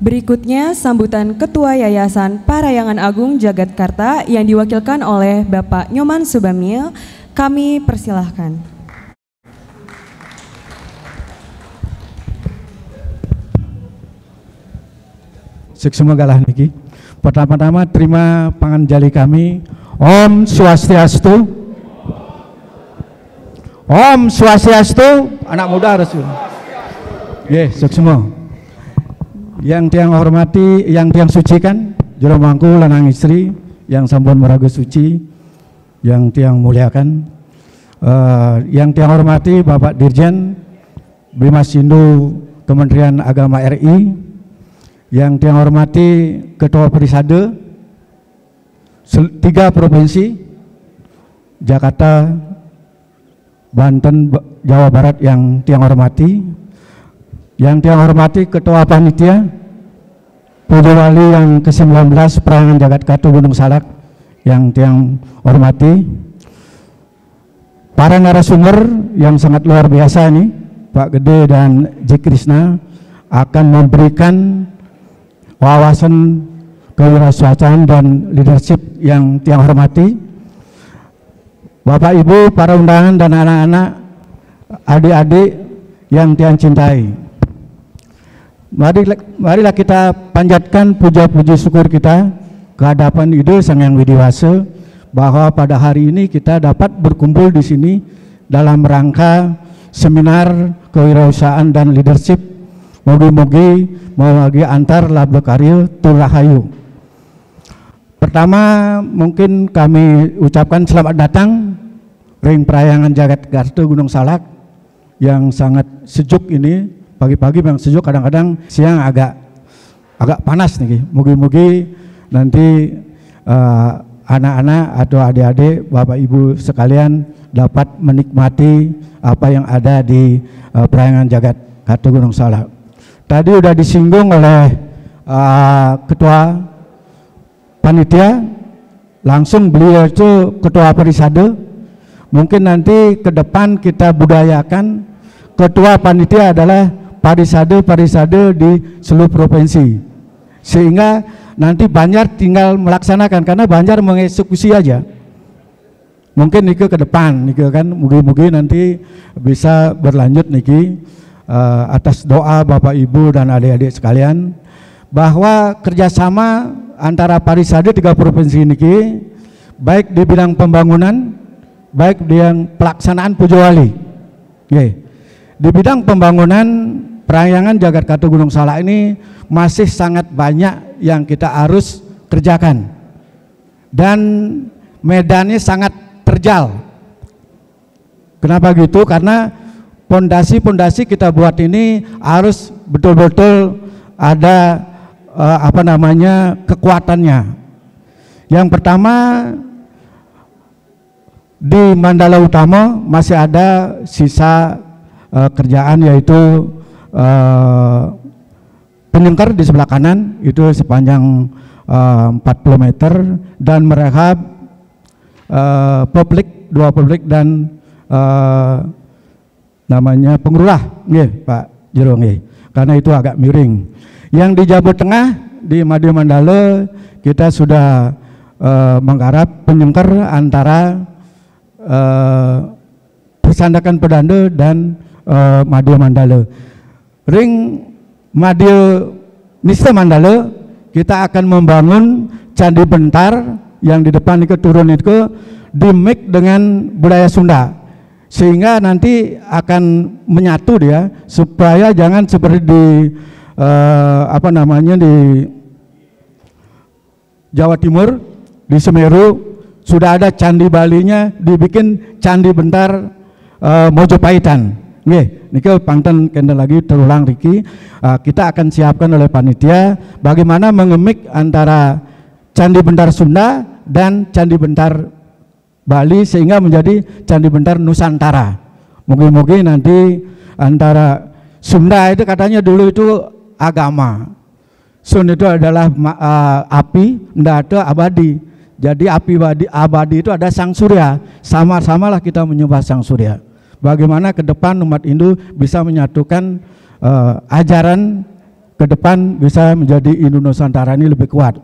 Berikutnya sambutan Ketua Yayasan Parayangan Agung Jagatkarta yang diwakilkan oleh Bapak Nyoman Subamil. Kami persilahkan. Semoga niki. Pertama-tama terima panganjali kami. Om Swastiastu. Om Swastiastu. Anak muda harus. Semua. Yang tiang hormati, yang tiang suci kan, jero mangku lanang istri, yang sampun meraga suci, yang tiang muliakan, yang tiang hormati Bapak Dirjen Bimas Sindu Kementerian Agama RI, yang tiang hormati Ketua Perisade 3 provinsi, Jakarta, Banten, Jawa Barat yang tiang hormati. Yang tiang hormati Ketua Panitia Puja Wali yang ke-19 Parayangan Jagatkarta Gunung Salak yang tiang hormati, para narasumber yang sangat luar biasa nih, Pak Gede dan J. Krishna akan memberikan wawasan kewirausahaan dan leadership yang tiang hormati, Bapak Ibu, para undangan dan anak-anak, adik-adik yang tiang cintai. Marilah kita panjatkan puja-puji syukur kita ke hadapan Ide Sang Yang Widiwasa bahwa pada hari ini kita dapat berkumpul di sini dalam rangka seminar kewirausahaan dan leadership. Mogi-mogi mewagi antar labda karya tur rahayu. Pertama mungkin kami ucapkan selamat datang ring Parayangan Jagatkarta Gunung Salak yang sangat sejuk ini. Pagi-pagi memang sejuk, kadang-kadang siang agak panas nih. Mugi-mugi nanti anak-anak atau adik-adik, Bapak Ibu sekalian dapat menikmati apa yang ada di Parayangan Jagatkarta Gunung Salak. Tadi sudah disinggung oleh Ketua Panitia, langsung beliau itu Ketua Perisade. Mungkin nanti ke depan kita budayakan Ketua Panitia adalah parisade di seluruh provinsi, sehingga nanti Banjar tinggal melaksanakan, karena Banjar mengeksekusi aja. Mungkin niki ke depan niki kan, mugi-mugi nanti bisa berlanjut niki atas doa Bapak Ibu dan adik-adik sekalian bahwa kerjasama antara parisade 3 provinsi niki baik di bidang pembangunan, baik di yang pelaksanaan Puja Wali. Di bidang pembangunan Parayangan Jagatkarta Gunung Salak ini masih sangat banyak yang kita harus kerjakan dan medannya sangat terjal. Kenapa gitu? Karena pondasi-pondasi kita buat ini harus betul-betul ada kekuatannya. Yang pertama, di Mandala Utama masih ada sisa kerjaan, yaitu penyengkar di sebelah kanan itu sepanjang 40 meter dan merehab publik, 2 publik dan namanya pengerulah Pak Jero, karena itu agak miring. Yang di Jawa Tengah di Madi Mandala kita sudah menggarap penyengkar antara Persandakan Pedanda dan Madya Mandala. Ring Madya Nista Mandala kita akan membangun Candi Bentar yang di depan itu turun itu di-mix dengan budaya Sunda, sehingga nanti akan menyatu dia, supaya jangan seperti di di Jawa Timur, di Semeru sudah ada Candi Balinya, dibikin Candi Bentar Mojopahitan. Niki pangten kena lagi terulang Riki. Kita akan siapkan oleh panitia bagaimana mengemik antara Candi Bentar Sunda dan Candi Bentar Bali sehingga menjadi Candi Bentar Nusantara. Mungkin nanti antara Sunda itu katanya dulu itu agama, Sun itu adalah api, ndak ada abadi. Jadi api abadi itu ada Sang Surya. Sama-samalah kita menyembah Sang Surya. Bagaimana ke depan umat Hindu bisa menyatukan ajaran ke depan bisa menjadi Indo Nusantara ini lebih kuat.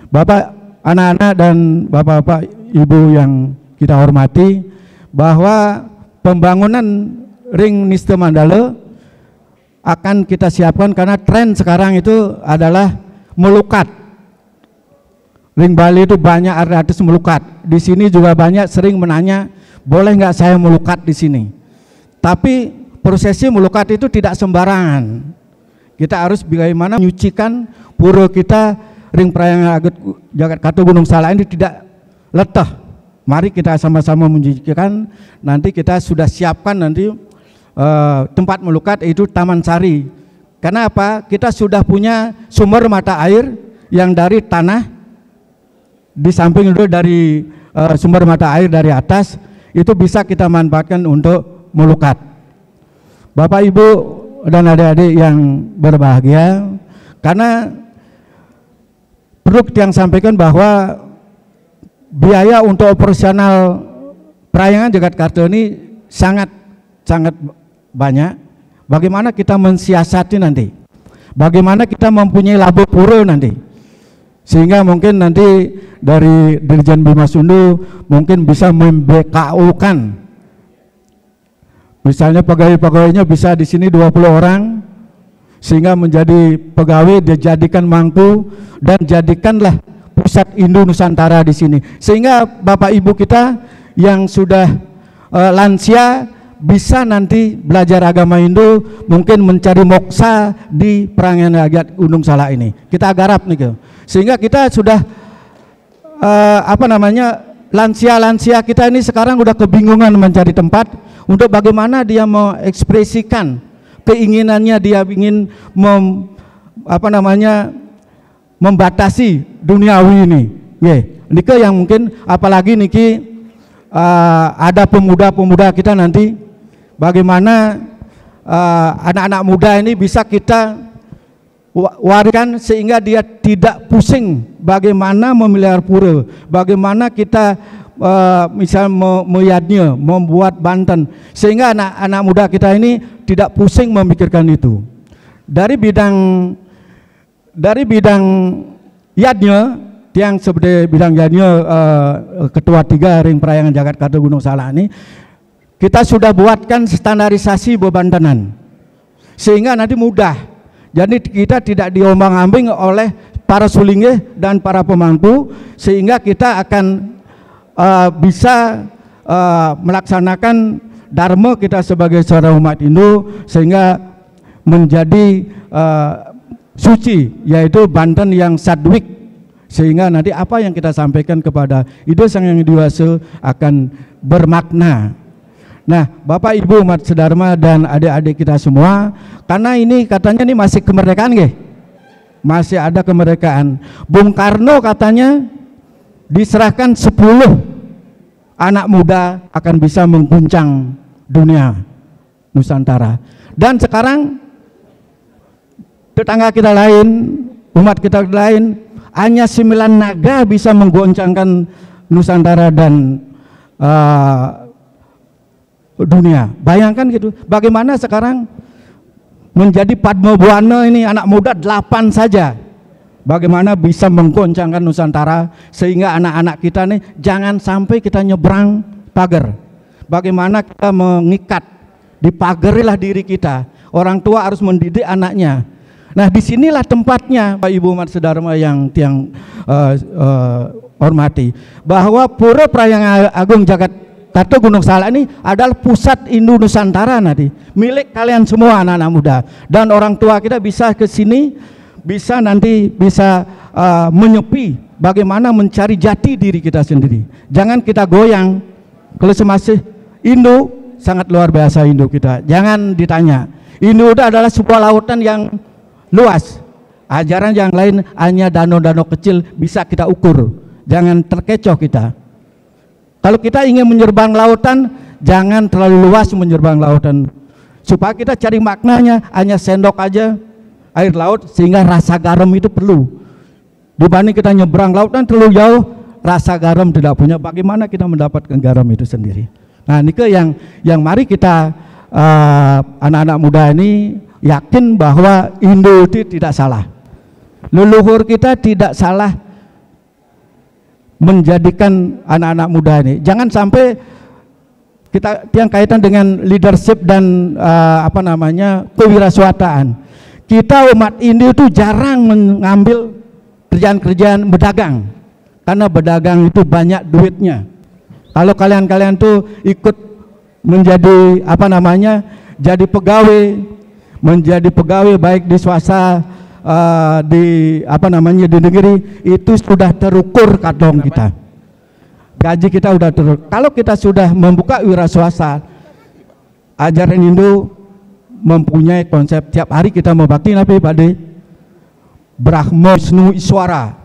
Bapak, anak-anak dan bapak-bapak, ibu yang kita hormati, bahwa pembangunan Ring Niste Mandala akan kita siapkan karena tren sekarang itu adalah melukat. Ring Bali itu banyak artis melukat. Di sini juga banyak sering menanya, boleh nggak saya melukat di sini? Tapi prosesi melukat itu tidak sembarangan. Kita harus bagaimana menyucikan pura kita, Ring Prayangan Jagadkarta Gunung Salak ini tidak letah. Mari kita sama-sama menyucikan. Nanti kita sudah siapkan nanti tempat melukat, yaitu Taman Sari. Karena apa? Kita sudah punya sumber mata air yang dari tanah, di samping itu dari sumber mata air dari atas, itu bisa kita manfaatkan untuk melukat. Bapak, Ibu, dan adik-adik yang berbahagia, karena perlu yang sampaikan bahwa biaya untuk operasional Prayangan Jagadkarta ini sangat banyak. Bagaimana kita mensiasati nanti? Bagaimana kita mempunyai labo pura nanti? Sehingga mungkin nanti dari Dirjen Bima Sundu mungkin bisa membKU-kan. Misalnya pegawai-pegawainya bisa di sini 20 orang, sehingga menjadi pegawai dijadikan mangku dan jadikanlah pusat Indo Nusantara di sini, sehingga Bapak Ibu kita yang sudah lansia bisa nanti belajar agama Hindu, mungkin mencari moksa di Prayangan Gunung Salak ini. Kita garap nih, sehingga kita sudah lansia kita ini sekarang udah kebingungan mencari tempat untuk bagaimana dia mengekspresikan keinginannya, dia ingin membatasi duniawi ini. Niki yang mungkin apalagi niki ada pemuda-pemuda kita nanti, bagaimana anak-anak muda ini bisa kita wariskan sehingga dia tidak pusing bagaimana memelihara pura, bagaimana kita misal meyadnya, membuat banten, sehingga anak-anak muda kita ini tidak pusing memikirkan itu. Dari bidang yadnya, yang seperti bidang yadnya ketua 3 Ring Prayangan Jagadkarta Gunung Salak ini, kita sudah buatkan standarisasi bebantenan sehingga nanti mudah. Jadi kita tidak diombang-ambing oleh para sulingnya dan para pemangku, sehingga kita akan bisa melaksanakan dharma kita sebagai seorang umat Hindu sehingga menjadi suci, yaitu banten yang sadwik, sehingga nanti apa yang kita sampaikan kepada Ida Sang Yang Diwasa akan bermakna. Nah, Bapak Ibu umat sedharma dan adik-adik kita semua, karena ini katanya ini masih kemerdekaan nggih? Masih ada kemerdekaan. Bung Karno katanya diserahkan 10 anak muda akan bisa mengguncang dunia Nusantara. Dan sekarang tetangga kita lain, umat kita lain, hanya 9 naga bisa menggoncangkan Nusantara dan dunia. Bayangkan gitu, bagaimana sekarang menjadi Padma Buana ini anak muda 8 saja, bagaimana bisa menggoncangkan Nusantara sehingga anak-anak kita nih jangan sampai kita nyebrang pagar. Bagaimana kita mengikat, dipagarilah diri kita. Orang tua harus mendidik anaknya. Nah, disinilah tempatnya Pak Ibu umat sedharma yang hormati, bahwa Pura Prayangan Agung Jagadkarta Gunung Salak ini adalah pusat Indo Nusantara nanti, milik kalian semua anak-anak muda, dan orang tua kita bisa ke sini, bisa nanti bisa menyepi bagaimana mencari jati diri kita sendiri. Jangan kita goyang. Kalau semasih Indo sangat luar biasa Indo kita, jangan ditanya. Indo itu adalah sebuah lautan yang luas. Ajaran yang lain hanya danau-danau kecil bisa kita ukur. Jangan terkecoh kita. Kalau kita ingin menyeberang lautan, jangan terlalu luas menyeberang lautan. Supaya kita cari maknanya, hanya sendok aja air laut, sehingga rasa garam itu perlu. Dibanding kita nyebrang lautan terlalu jauh, rasa garam tidak punya. Bagaimana kita mendapatkan garam itu sendiri? Nah, ini yang mari kita anak-anak muda ini yakin bahwa Indo itu tidak salah. Leluhur kita tidak salah menjadikan anak-anak muda ini. Jangan sampai kita yang kaitan dengan leadership dan kewirausahaan. Kita umat Indo itu jarang mengambil kerjaan-kerjaan berdagang, karena berdagang itu banyak duitnya. Kalau kalian tuh ikut menjadi jadi pegawai, menjadi pegawai baik di swasta di negeri, itu sudah terukur kadong kita. Gaji kita sudah terukur. Kalau kita sudah membuka wirausaha, ajaran Indo mempunyai konsep tiap hari kita membakti Nabi Pade Brahma Wisnu Iswara.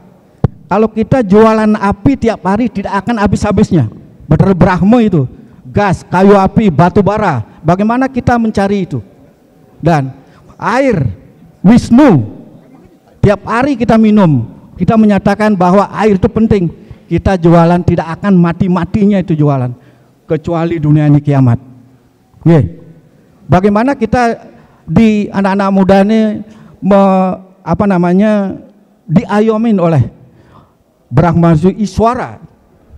Kalau kita jualan api tiap hari tidak akan habis-habisnya. Betul, Brahma itu gas, kayu api, batu bara. Bagaimana kita mencari itu? Dan air Wisnu tiap hari kita minum. Kita menyatakan bahwa air itu penting. Kita jualan tidak akan mati-matinya itu jualan, kecuali dunia ini kiamat. Bagaimana kita di anak-anak muda ini diayomin oleh Brahma Iswara,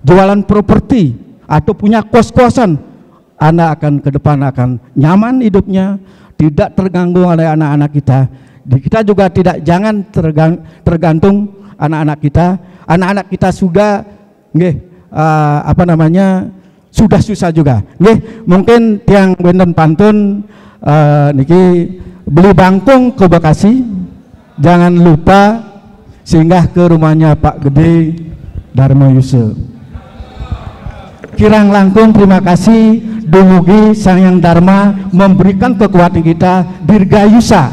jualan properti atau punya kos-kosan, anak akan ke depan akan nyaman hidupnya, tidak terganggu oleh anak-anak kita. Kita juga jangan tergantung anak-anak kita. Anak-anak kita sudah sudah susah juga. Mungkin tiang benten pantun niki beli bangkung ke Bekasi, jangan lupa singgah ke rumahnya Pak Gede Dharma Yusuf. Kirang langkung terima kasih dumugi Sang Yang Dharma memberikan kekuatan kita, dirgayusa,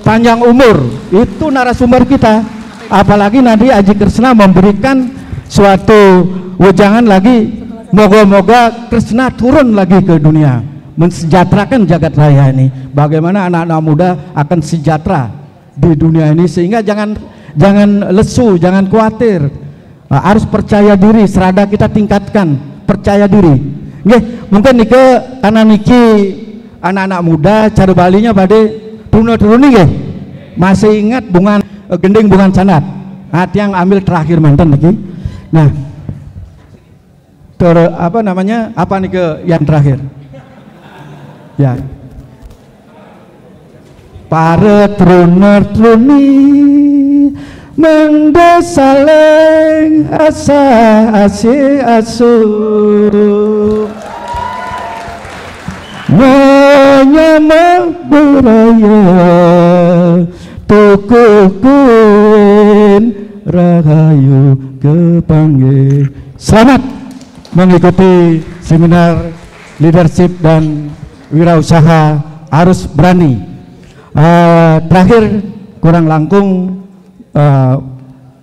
panjang umur, itu narasumber kita. Apalagi nanti Aji Kresna memberikan suatu wejangan lagi, moga-moga Kresna turun lagi ke dunia, mensejahterakan jagat raya ini. Bagaimana anak-anak muda akan sejahtera di dunia ini, sehingga jangan lesu, jangan khawatir, harus percaya diri. Serada kita tingkatkan percaya diri. Mungkin karena niki anak-anak muda cara balinya pada turun masih ingat bunga gending bunga sanat. Yang ambil terakhir mantan lagi. Nah, apa nih yang terakhir? Ya. Para truner-truni mendesaleng asa asu menyamang beraya tukukun rahayu kepanggih. Selamat mengikuti seminar leadership dan wirausaha harus berani. Terakhir kurang langkung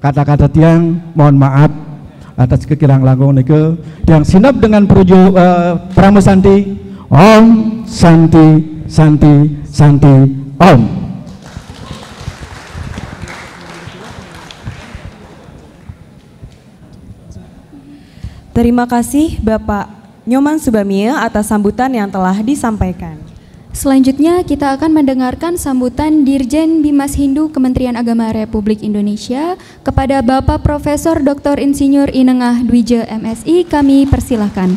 kata-kata tiang, mohon maaf atas kekirang langkung nike tiang sinap dengan Pramu Santi. Om Santi Santi Santi Om. Terima kasih Bapak Nyoman Subamie atas sambutan yang telah disampaikan. Selanjutnya kita akan mendengarkan sambutan Dirjen Bimas Hindu Kementerian Agama Republik Indonesia kepada Bapak Profesor Dr. Insinyur Inengah Dwije MSI. Kami persilahkan.